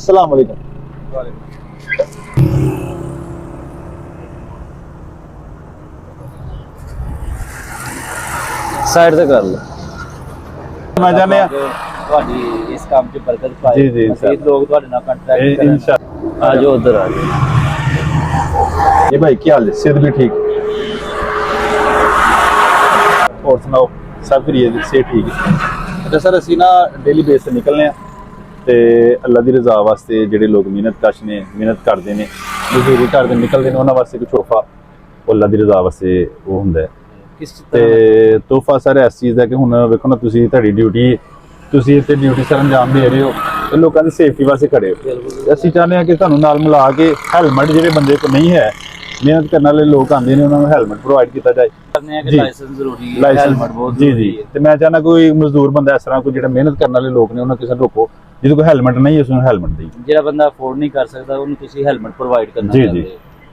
अस्सलाम वालेकुम। साइड से कर लो। मैं जाने ਤੁਹਾਡੀ ਇਸ ਕੰਮ 'ਚ ਬਰਕਤ ਪਾਏ। ਜੀ, ਜੀ, ਮਜ਼ੀਦ ਲੋਕ ਤੁਹਾਡੇ ਨਾਲ ਕੰਟੈਕਟ ਕਰਨ। इंशाल्लाह। ਆ ਜਾਓ ਉਧਰ ਆ ਜਾਓ। ये भाई क्या हाल है? सेहत भी ठीक? और सुनाओ सब फिर ये सेहत ठीक है? अच्छा सर, ਅਸੀਂ ਨਾ ਡੇਲੀ ਬੇਸ ਤੇ ਨਿਕਲਨੇ ਆ ਤੇ ਅੱਲਾ ਦੀ ਰਜ਼ਾ ਵਾਸਤੇ ਜਿਹੜੇ ਲੋਕ ਮਿਹਨਤਕਸ਼ ਨੇ, ਮਿਹਨਤ ਕਰਦੇ ਨੇ, ਮਜ਼ਦੂਰੀ ਕਰਦੇ ਨਿਕਲਦੇ ਨੇ, ਉਹਨਾਂ ਵਾਸਤੇ ਕੋਈ ਤੋਹਫਾ ਉਹ ਅੱਲਾ ਦੀ ਰਜ਼ਾ ਵਾਸਤੇ ਉਹ ਹੁੰਦਾ ਹੈ। ਕਿਸ ਤੇ ਤੋਹਫਾ ਸਰ ਇਸ ਚੀਜ਼ ਦਾ ਕਿ ਹੁਣ ਵੇਖੋ ਨਾ, ਤੁਸੀਂ ਤੁਹਾਡੀ ਡਿਊਟੀ, ਤੁਸੀਂ ਇੱਥੇ ਡਿਊਟੀ ਸਰ ਅੰਜਾਮ ਦੇ ਰਹੇ ਹੋ ਤੇ ਲੋਕਾਂ ਦੀ ਸੇਫਟੀ ਵਾਸਤੇ ਖੜੇ ਹੋ। ਅਸੀਂ ਚਾਹੁੰਦੇ ਹਾਂ ਕਿ ਤੁਹਾਨੂੰ ਨਾਲ ਮਿਲਾ ਕੇ ਹੈਲਮਟ ਜਿਹੜੇ ਬੰਦੇ ਕੋਲ ਨਹੀਂ ਹੈ, ਮਿਹਨਤ ਕਰਨ ਵਾਲੇ ਲੋਕ ਆਉਂਦੇ ਨੇ, ਉਹਨਾਂ ਨੂੰ ਹੈਲਮਟ ਪ੍ਰੋਵਾਈਡ ਕੀਤਾ ਜਾਏ। ਕਰਨੇ ਆ ਕਿ ਜੀ। ਲਾਇਸੈਂਸ ਜ਼ਰੂਰੀ ਹੈ, ਲਾਇਸੈਂਸ ਹੈਲਮਟ ਬਹੁਤ ਜੀ ਜ਼ਰੂਰੀ ਜੀ। ਹੈ। ਤੇ ਮੈਂ ਚਾਹੁੰਦਾ ਕੋਈ ਮਜ਼ਦੂਰ ਬੰਦਾ ਇਸ ਤਰ੍ਹਾਂ ਕੋਈ ਜਿਹੜਾ ਮਿਹਨਤ ਕਰਨ ਵਾਲੇ ਲੋਕ ਨੇ, ਉਹਨਾਂ ਕਿਸੇ ਨੂੰ ਰੋਕੋ, ਜਿਹਦੇ ਕੋਲ ਹੈਲਮਟ ਨਹੀਂ ਹੈ ਉਸ ਨੂੰ ਹੈਲਮਟ ਦੇਈ। ਜਿਹੜਾ ਬੰਦਾ ਅਫੋਰਡ ਨਹੀਂ ਕਰ ਸਕਦਾ ਉਹਨੂੰ ਤੁਸੀਂ ਹੈਲਮਟ ਪ੍ਰੋਵਾਈਡ ਕਰਨਾ ਜੀ ਜੀ,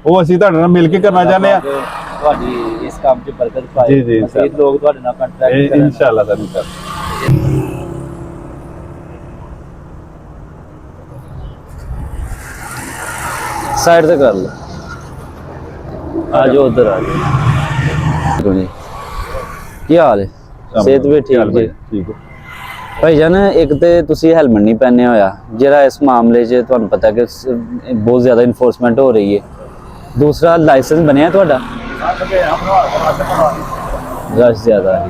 ਉਹ ਅਸੀਂ ਤੁਹਾਡੇ ਨਾਲ ਮਿਲ ਕੇ ਕਰਨਾ ਚਾਹੁੰਦੇ ਆ। ਤੁਹਾਡੀ ਇਸ ਕੰਮ 'ਚ ਬਰਕਤ ਪਾਏ। ਜੀ, ਜੀ, ਮਜ਼ੀਦ ਲੋਕ ਤੁਹਾਡੇ ਨਾਲ ਕੰਟੈਕਟ ਕਰਨ। इंशाल्लाह ਤੁਹਾਨੂੰ ਕਰ। साइड से कर लो। आ जाओ उधर आ जाओ। जी ਕੀ ਹਾਲ ਹੈ? ਸਿਹਤ ਵੀ ਠੀਕ ਜੀ। ਠੀਕ ਹੈ ਭਾਈ ਜਾਨ, ਇੱਕ ਤੇ ਤੁਸੀਂ ਹੈਲਮਟ ਨਹੀਂ ਪਹਿਨਿਆ ਹੋਇਆ, ਜਿਹੜਾ ਇਸ ਮਾਮਲੇ 'ਚ ਤੁਹਾਨੂੰ ਪਤਾ ਕਿ ਬਹੁਤ ਜ਼ਿਆਦਾ ਇਨਫੋਰਸਮੈਂਟ ਹੋ ਰਹੀ ਹੈ। ਦੂਸਰਾ, ਲਾਇਸੈਂਸ ਬਣਿਆ ਤੁਹਾਡਾ? ਰਸ਼ ਜ਼ਿਆਦਾ ਹੈ,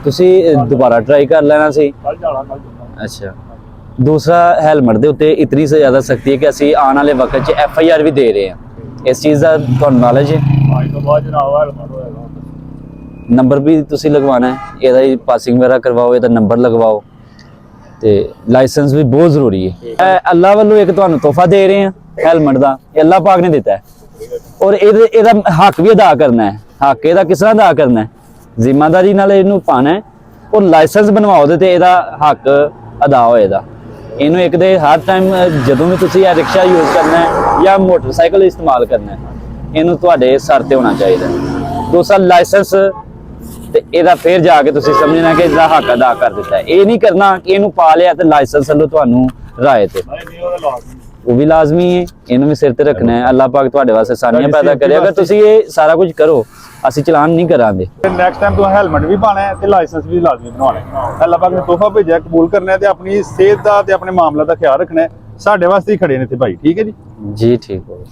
ਤੁਸੀਂ ਦੁਬਾਰਾ ਟਰਾਈ ਕਰ ਲੈਣਾ ਸੀ। ਅੱਛਾ। ਦੂਸਰਾ, ਹੈਲਮਟ ਦੇ ਉੱਤੇ ਇਤਨੀ ਸੇ ਜ਼ਿਆਦਾ ਸਖਤੀ ਹੈ ਕਿ ਅਸੀਂ ਆਉਣ ਵਾਲੇ ਵਕਤ 'ਚ FIR ਵੀ ਦੇ ਰਹੇ ਹਾਂ। ਇਸ ਚੀਜ਼ ਦਾ ਤੁਹਾਨੂੰ ਨੌਲੇਜ ਹੈ? ਨੰਬਰ ਵੀ ਤੁਸੀਂ ਲਗਵਾਉਣਾ ਹੈ, ਇਹਦਾ ਹੀ ਪਾਸਿੰਗ ਵਗੈਰਾ ਕਰਵਾਓ, ਇਹਦਾ ਨੰਬਰ ਲਗਵਾਓ, ਤੇ ਲਾਇਸੈਂਸ ਵੀ ਬਹੁਤ ਜ਼ਰੂਰੀ ਹੈ। ਅੱਲਾ ਵੱਲੋਂ ਇੱਕ ਤੁਹਾਨੂੰ ਤੋਹਫਾ ਦੇ ਰਹੇ ਹਾਂ ਹੈਲਮਟ ਦਾ, ਇਹ ਅੱਲਾ ਪਾਕ ਨੇ ਦਿੱਤਾ ਹੈ, ਔਰ ਇਹਦਾ ਹੱਕ ਵੀ ਅਦਾ ਕਰਨਾ ਹੈ। ਹੱਕ ਇਹਦਾ ਕਿਸ ਤਰ੍ਹਾਂ ਅਦਾ ਕਰਨਾ ਹੈ? ਜ਼ਿੰਮੇਵਾਰੀ ਨਾਲ ਇਹਨੂੰ ਪਾਣਾ ਹੈ, ਔਰ ਲਾਇਸੈਂਸ ਬਣਵਾਓ ਦੇ ਤੇ ਇਹਦਾ ਹੱਕ ਅਦਾ ਹੋਏਗਾ। ਇਹਨੂੰ ਇੱਕ ਦੇ ਹਰ ਟਾਈਮ ਜਦੋਂ ਵੀ ਤੁਸੀਂ ਇਹ ਰਿਕਸ਼ਾ ਯੂਜ਼ ਕਰਨਾ ਹੈ ਜਾਂ ਮੋਟਰਸਾਈਕਲ ਇਸਤੇਮਾਲ ਕਰਨਾ ਹੈ, ਇਹਨੂੰ ਤੁਹਾਡੇ ਸਰ ਤੇ ਹੋਣਾ ਚਾਹੀਦਾ। ਦੂਸਰਾ, ਲਾਇਸੈਂਸ ਤੇ ਇਹਦਾ ਫਿਰ ਜਾ ਕੇ ਤੁਸੀਂ ਸਮਝਣਾ ਕਿ ਇਹਦਾ ਹੱਕ ਅਦਾ ਕਰ ਦਿੱਤਾ ਹੈ। ਇਹ ਨਹੀਂ ਕਰਨਾ ਕਿ ਇਹਨੂੰ ਪਾ ਲਿਆ ਤੇ ਲਾਇਸੈਂਸ ਵੱਲੋਂ ਤੁਹਾਨੂੰ ਰਾਏ ਤੇ ਉਹ ਵੀ ਲਾਜ਼ਮੀ ਹੈ, ਇਹਨੂੰ ਵੀ ਸਿਰ ਤੇ ਰੱਖਣਾ ਹੈ। ਅੱਲਾਹ ਪਾਕ ਤੁਹਾਡੇ ਵਾਸਤੇ ਆਸਾਨੀਆਂ ਪੈਦਾ ਕਰੇ। ਅਗਰ ਤੁਸੀਂ ਇਹ ਸਾਰਾ ਕੁਝ ਕਰੋ, ਅਸੀਂ ਚਲਾਨ ਨਹੀਂ ਕਰਾਂਗੇ। ਨੈਕਸਟ ਟਾਈਮ ਤੋਂ ਹੈਲਮਟ ਵੀ ਪਾਣਾ ਹੈ ਤੇ ਲਾਇਸੈਂਸ ਵੀ ਲਾਜ਼ਮੀ ਬਣਾਉਣਾ ਹੈ। ਅੱਲਾਹ ਪਾਕ ਨੇ ਤੋਹਫਾ ਭੇਜਿਆ, ਕਬੂਲ ਕਰਨਾ ਹੈ ਤੇ ਆਪਣੀ ਸਿਹਤ ਦਾ ਤੇ ਆਪਣੇ ਮਾਮਲਾ ਦਾ ਖਿਆਲ ਰੱਖਣਾ ਹੈ। ਸਾਡੇ ਵਾਸਤੇ ਹੀ ਖੜੇ ਨੇ ਇੱਥੇ ਭਾਈ। ਠੀਕ ਹੈ ਜੀ। ਜੀ ਠੀਕ ਹੋ।